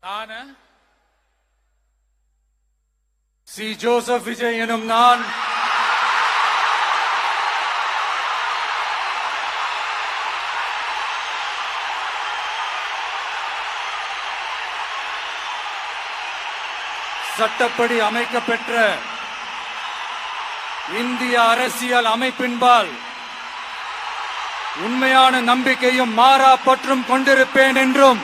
நான் C. Joseph Vijay எனும் நான் சட்டப்படி அமைக்கப்பெற்ற இந்திய அரசியல் அமைப்பின்பால் உண்மையான நம்பிக்கையும் மாறா பற்றும் கொண்டிருப்பேன் என்றும்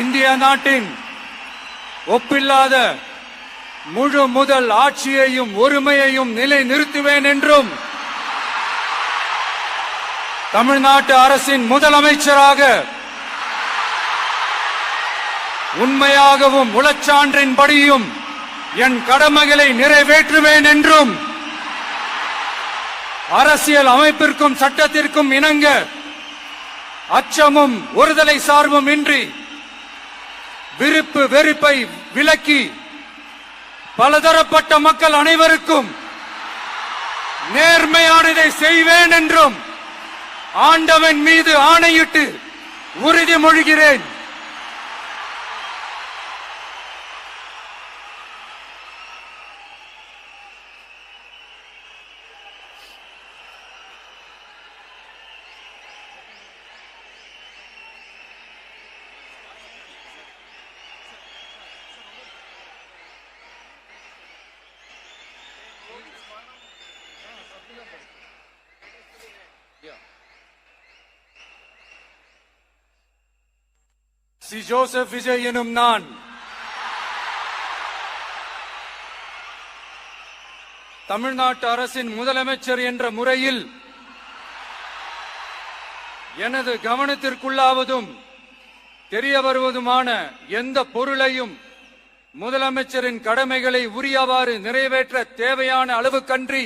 இந்திய நாட்டின் ஒப்பில்லாத முழு முதல் ஆட்சியையும் ஒருமையையும் நிலை நிறுத்துவேன் என்றும் தமிழ்நாட்டு அரசின் முதலமைச்சராக உண்மையாகவும் உளச்சான்றின்படியும் என் கடமைகளை நிறைவேற்றுவேன் என்றும் அரசியல் அமைப்பிற்கும் சட்டத்திற்கும் இணங்க அச்சமும் ஒருதலை சார்பும் இன்றி விருப்பு வெறுப்பை விலக்கி பலதரப்பட்ட மக்கள் அனைவருக்கும் நேர்மையானதை செய்வேன் என்றும் ஆண்டவன் மீது ஆணையிட்டு உறுதிமொழிகிறேன். சி. ஜோசப் விஜய் எனும் நான் தமிழ்நாட்டு அரசின் முதலமைச்சர் என்ற முறையில் எனது கவனத்திற்குள்ளாவதும் தெரிய வருவதுமான எந்த பொருளையும் முதலமைச்சரின் கடமைகளை உரியவாறு நிறைவேற்ற தேவையான அளவுக்கன்றி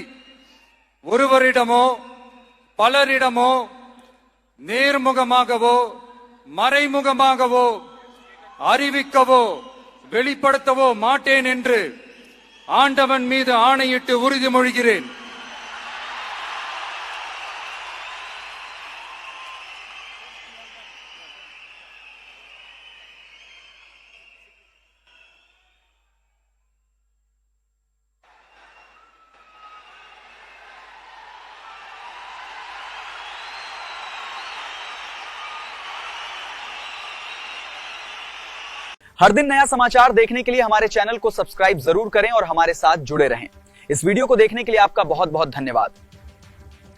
ஒருவரிடமோ பலரிடமோ நேர்முகமாகவோ மறைமுகமாகவோ அறிவிக்கவோ வெளிப்படுத்தவோ மாட்டேன் என்று ஆண்டவன் மீது ஆணையிட்டு உறுதிமொழிகிறேன். हर दिन नया समाचार देखने के लिए हमारे चैनल को सब्सक्राइब जरूर करें और हमारे साथ जुड़े रहें। इस वीडियो को देखने के लिए आपका बहुत बहुत धन्यवाद।